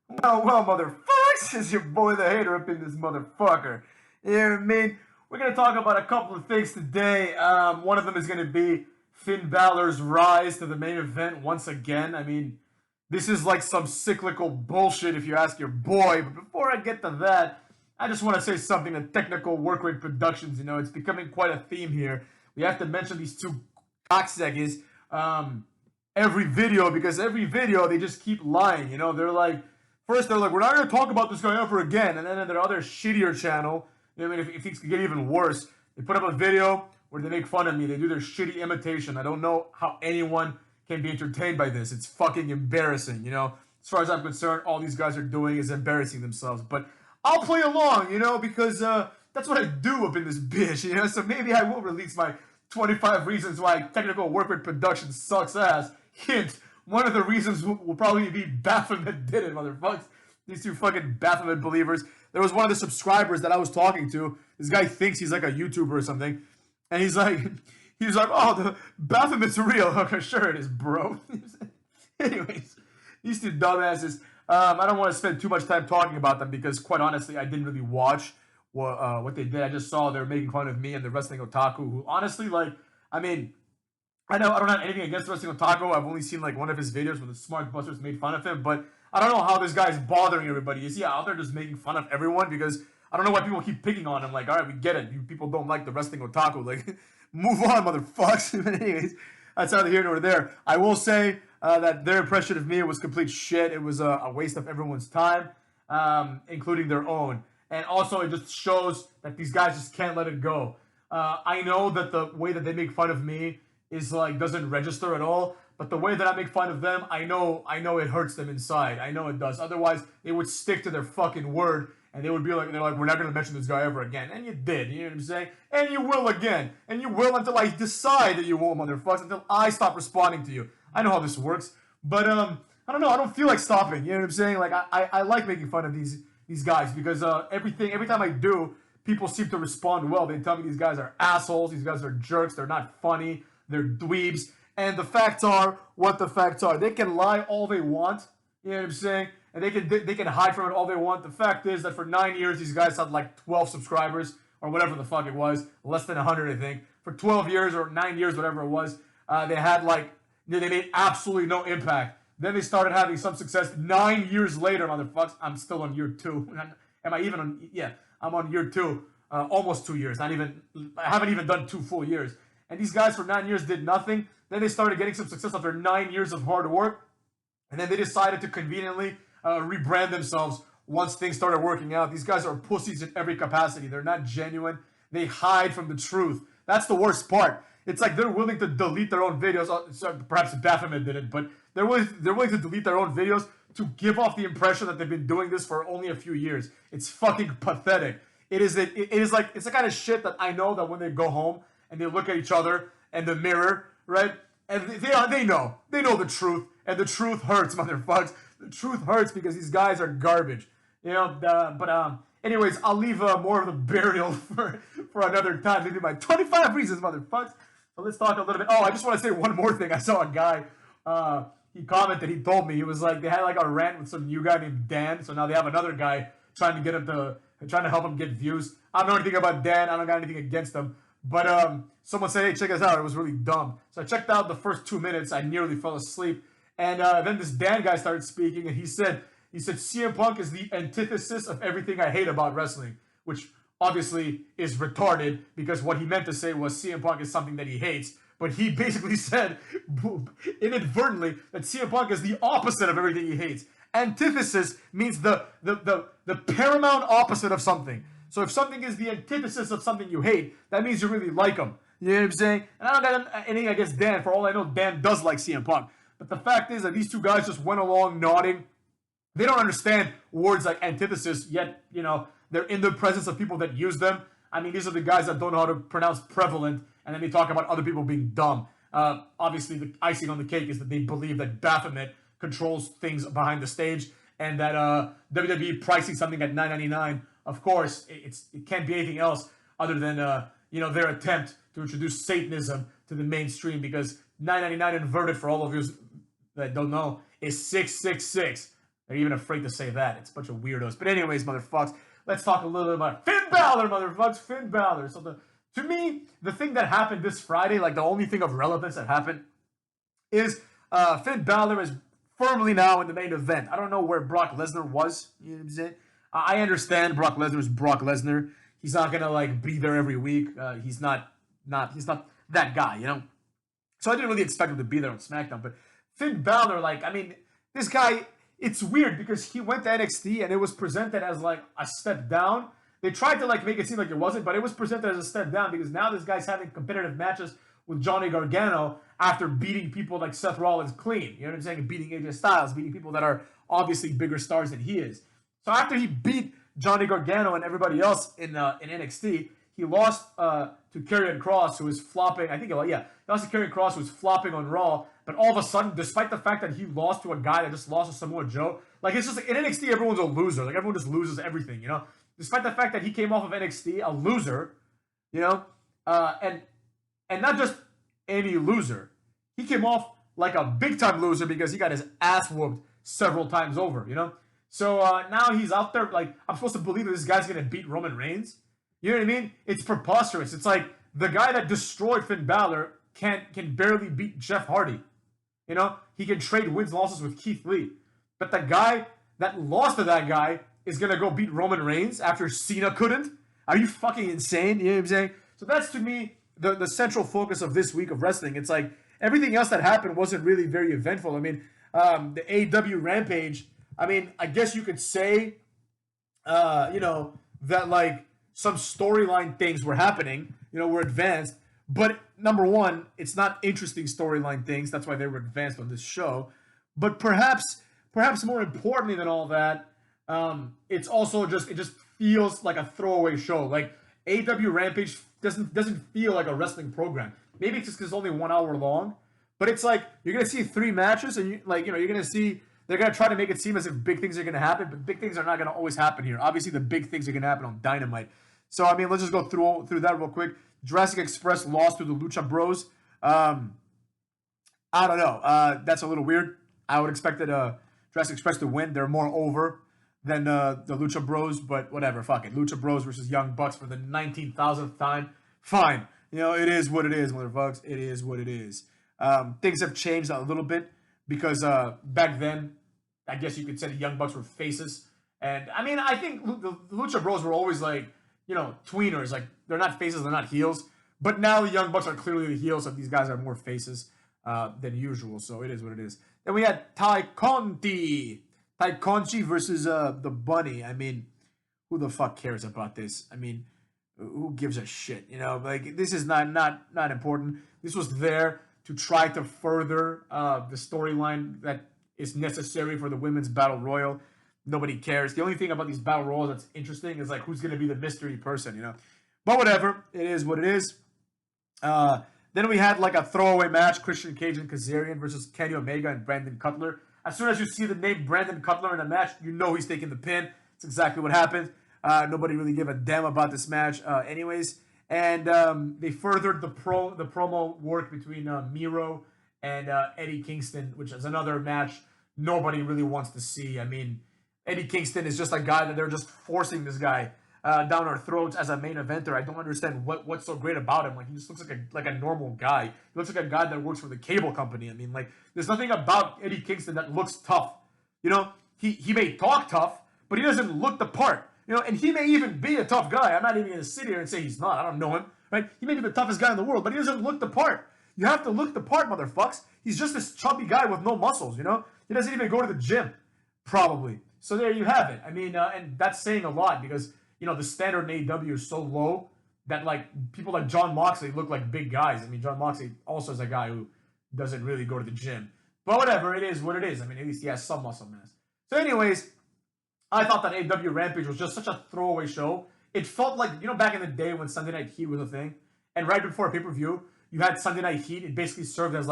Well, motherfuckers, it's your boy the hater up in this motherfucker. You know what I mean? We're gonna talk about a couple of things today. One of them is gonna be Finn Balor's rise to the main event once again. I mean, this is like some cyclical bullshit if you ask your boy. But before I get to that, I just want to say something to Technical Work Rate Productions. You know, it's becoming quite a theme here. We have to mention these two cocksuckers every video because every video they just keep lying. You know, they're like, first, they're like, we're not going to talk about this guy ever again. And then in their other shittier channel, you know, I mean, if things could get even worse, they put up a video where they make fun of me. They do their shitty imitation. I don't know how anyone can be entertained by this. It's fucking embarrassing, you know? As far as I'm concerned, all these guys are doing is embarrassing themselves. But I'll play along, you know, because that's what I do up in this bitch, you know? So maybe I will release my 25 reasons why Technical Work Rate Production sucks ass. Hint, one of the reasons will probably be Baphomet did it, motherfuckers. These two fucking Baphomet believers. There was one of the subscribers that I was talking to. This guy thinks he's like a YouTuber or something. And he's like, oh, the Baphomet's real. Okay, sure it is, bro. Anyways, these two dumbasses. I don't want to spend too much time talking about them because, quite honestly, I didn't really watch what they did. I just saw they were making fun of me and the wrestling otaku, who honestly, like, I mean, I know I don't have anything against Wrestling Otaku. I've only seen like one of his videos where the Smart Busters made fun of him, but I don't know how this guy's bothering everybody. Is he out there just making fun of everyone? Because I don't know why people keep picking on him. Like, all right, we get it. You people don't like the Wrestling Otaku. Like, move on, motherfuckers. But anyways, that's neither here nor there. I will say that their impression of me was complete shit. It was a waste of everyone's time, including their own. And also, it just shows that these guys just can't let it go. I know that the way that they make fun of me is like doesn't register at all, but the way that I make fun of them, I know it hurts them inside. I know it does. Otherwise, they would stick to their fucking word and they would be like, they're like, we're not gonna mention this guy ever again. And you did, you know what I'm saying? And you will again. And you will until I decide that you won't, motherfuckers, until I stop responding to you. I know how this works. But I don't know, I don't feel like stopping. You know what I'm saying? Like I like making fun of these guys because every time I do, people seem to respond well. They tell me these guys are assholes, these guys are jerks, they're not funny. They're dweebs. And the facts are what the facts are. They can lie all they want. You know what I'm saying? And they can hide from it all they want. The fact is that for 9 years, these guys had like 12 subscribers or whatever the fuck it was. Less than 100, I think. For 12 years or 9 years, whatever it was, they had like, they made absolutely no impact. Then they started having some success. 9 years later, motherfuckers, I'm still on year 2. Am I even on, yeah, I'm on year 2. Almost 2 years. I haven't even done 2 full years. And these guys for 9 years did nothing. Then they started getting some success after 9 years of hard work. And then they decided to conveniently rebrand themselves once things started working out. These guys are pussies in every capacity. They're not genuine. They hide from the truth. That's the worst part. It's like they're willing to delete their own videos. Perhaps Baphomet did it, but they're willing to delete their own videos to give off the impression that they've been doing this for only a few years. It's fucking pathetic. It's the kind of shit that I know that when they go home, and they look at each other in the mirror, right? And they know the truth, and the truth hurts, motherfuckers. The truth hurts because these guys are garbage, you know. Anyways, I'll leave more of the burial for another time. Maybe my 25 reasons, motherfuckers. So let's talk a little bit. Oh, I just want to say one more thing. I saw a guy. He commented. He told me he was like they had like a rant with some new guy named Dan. So now they have another guy trying to help him get views. I don't know anything about Dan. I don't got anything against him. But someone said, hey, check us out. It was really dumb. So I checked out the first 2 minutes. I nearly fell asleep. And then this Dan guy started speaking, and he said CM Punk is the antithesis of everything I hate about wrestling, which obviously is retarded because what he meant to say was CM Punk is something that he hates. But he basically said inadvertently that CM Punk is the opposite of everything he hates. Antithesis means the paramount opposite of something. So if something is the antithesis of something you hate, that means you really like them. You know what I'm saying? And I don't got anything against Dan. For all I know, Dan does like CM Punk. But the fact is that these two guys just went along nodding. They don't understand words like antithesis, yet, you know, they're in the presence of people that use them. I mean, these are the guys that don't know how to pronounce prevalent, and then they talk about other people being dumb. Obviously, the icing on the cake is that they believe that Baphomet controls things behind the stage, and that WWE pricing something at $9.99. Of course, it can't be anything else other than their attempt to introduce Satanism to the mainstream, because $9.99 inverted, for all of you that don't know, is 666. They're even afraid to say that. It's a bunch of weirdos. But anyways, motherfucks, let's talk a little bit about Finn Balor, motherfucks. Finn Balor. So to me, the thing that happened this Friday, like the only thing of relevance that happened, is Finn Balor is firmly now in the main event. I don't know where Brock Lesnar was. You know what I'm saying? I understand Brock Lesnar is Brock Lesnar. He's not gonna like be there every week. He's not that guy, you know. So I didn't really expect him to be there on SmackDown. But Finn Balor, like, I mean, this guy, it's weird because he went to NXT and it was presented as like a step down. They tried to like make it seem like it wasn't, but it was presented as a step down because now this guy's having competitive matches with Johnny Gargano after beating people like Seth Rollins clean. You know what I'm saying? Beating AJ Styles, beating people that are obviously bigger stars than he is. So after he beat Johnny Gargano and everybody else in NXT, he lost to Karrion Kross, who was flopping. I think, he lost to Karrion Kross, who was flopping on Raw. But all of a sudden, despite the fact that he lost to a guy that just lost to Samoa Joe, like it's just like in NXT, everyone's a loser. Like everyone just loses everything, you know. Despite the fact that he came off of NXT a loser, you know, and not just any loser, he came off like a big time loser because he got his ass whooped several times over, you know. So now he's out there. Like I'm supposed to believe that this guy's gonna beat Roman Reigns. You know what I mean? It's preposterous. It's like the guy that destroyed Finn Balor can barely beat Jeff Hardy. You know, he can trade wins losses with Keith Lee. But the guy that lost to that guy is going to go beat Roman Reigns after Cena couldn't? Are you fucking insane? You know what I'm saying? So that's, to me, the central focus of this week of wrestling. It's like everything else that happened wasn't really very eventful. I mean, the AEW Rampage, I mean, I guess you could say, you know, that like some storyline things were happening, you know, were advanced. But number one, it's not interesting storyline things. That's why they were advanced on this show. But perhaps more importantly than all that, it's also it just feels like a throwaway show. Like AEW Rampage doesn't feel like a wrestling program. Maybe it's just because it's only 1 hour long. But it's like you're gonna see 3 matches, and you're gonna see they're gonna try to make it seem as if big things are gonna happen, but big things are not gonna always happen here. Obviously, the big things are gonna happen on Dynamite. So I mean, let's just go through that real quick. Jurassic Express lost to the Lucha Bros. I don't know. That's a little weird. I would expect Jurassic Express to win. They're more over than the Lucha Bros, but whatever. Fuck it. Lucha Bros versus Young Bucks for the 19,000th time. Fine. You know, it is what it is, motherfuckers. It is what it is. Things have changed a little bit because back then, I guess you could say the Young Bucks were faces. And, I mean, I think the Lucha Bros were always like, you know, tweeners. Like, they're not faces, they're not heels. But now the Young Bucks are clearly the heels, so these guys are more faces than usual. So it is what it is. Then we had Ty Conti versus the Bunny. I mean, who the fuck cares about this? I mean, who gives a shit? You know, like this is not important. This was there to try to further the storyline that is necessary for the women's battle royal. Nobody cares. The only thing about these battle royals that's interesting is like who's going to be the mystery person, you know. But whatever, it is what it is. Then we had like a throwaway match: Christian Cage and Kazarian versus Kenny Omega and Brandon Cutler. As soon as you see the name Brandon Cutler in a match, you know he's taking the pin. It's exactly what happened. Nobody really gave a damn about this match, anyways. And they furthered the promo work between Miro and Eddie Kingston, which is another match nobody really wants to see. I mean, Eddie Kingston is just a guy that they're just forcing this guy down our throats as a main eventer. I don't understand what's so great about him. Like, he just looks like a normal guy. He looks like a guy that works for the cable company. I mean, like, there's nothing about Eddie Kingston that looks tough. You know, he may talk tough, but he doesn't look the part. You know, and he may even be a tough guy. I'm not even going to sit here and say he's not. I don't know him, right? He may be the toughest guy in the world, but he doesn't look the part. You have to look the part, motherfucks. He's just this chubby guy with no muscles, you know? He doesn't even go to the gym, probably. So there you have it. I mean, and that's saying a lot because, you know, the standard in AEW is so low that, like, people like Jon Moxley look like big guys. I mean, Jon Moxley also is a guy who doesn't really go to the gym. But whatever, it is what it is. I mean, at least he has some muscle mass. So anyways, I thought that AEW Rampage was just such a throwaway show. It felt like, you know, back in the day when Sunday Night Heat was a thing, and right before a pay-per-view, you had Sunday Night Heat. It basically served as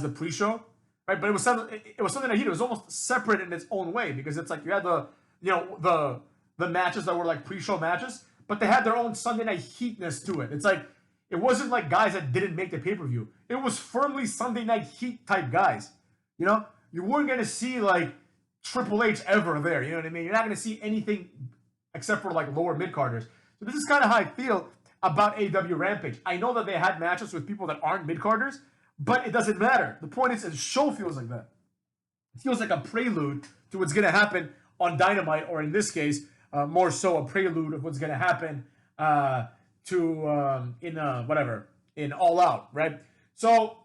the pre-show, right? But it was Sunday Night Heat. It was almost separate in its own way because it's like you had the matches that were like pre-show matches, but they had their own Sunday Night Heatness to it. It's like it wasn't like guys that didn't make the pay-per-view. It was firmly Sunday Night Heat type guys. You know, you weren't gonna see like Triple H ever there. You know what I mean? You're not going to see anything except for like lower mid carders. So this is kind of how I feel about AEW Rampage. I know that they had matches with people that aren't mid carders, but it doesn't matter. The point is, the show feels like that. It feels like a prelude to what's going to happen on Dynamite, or in this case, more so a prelude of what's going to happen in All Out, right? So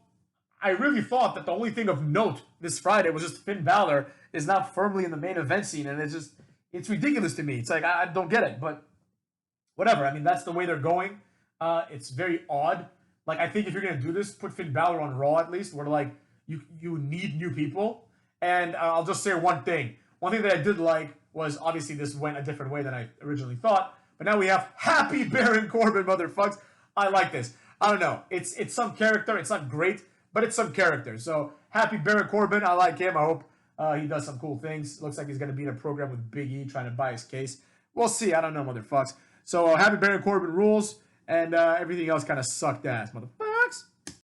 I really thought that the only thing of note this Friday was just Finn Balor is now firmly in the main event scene, and it's ridiculous to me. It's like I don't get it, but whatever. I mean, that's the way they're going. It's very odd. Like, I think if you're gonna do this, put Finn Balor on Raw at least, where like you need new people. And I'll just say one thing. One thing that I did like was obviously this went a different way than I originally thought. But now we have Happy Baron Corbin, motherfucks. I like this. I don't know. It's some character. It's not great, but it's some character. So Happy Baron Corbin, I like him. I hope he does some cool things. Looks like he's gonna be in a program with Big E trying to buy his case. We'll see. I don't know, motherfucks. So Happy Baron Corbin rules, and everything else kind of sucked ass, motherfucker.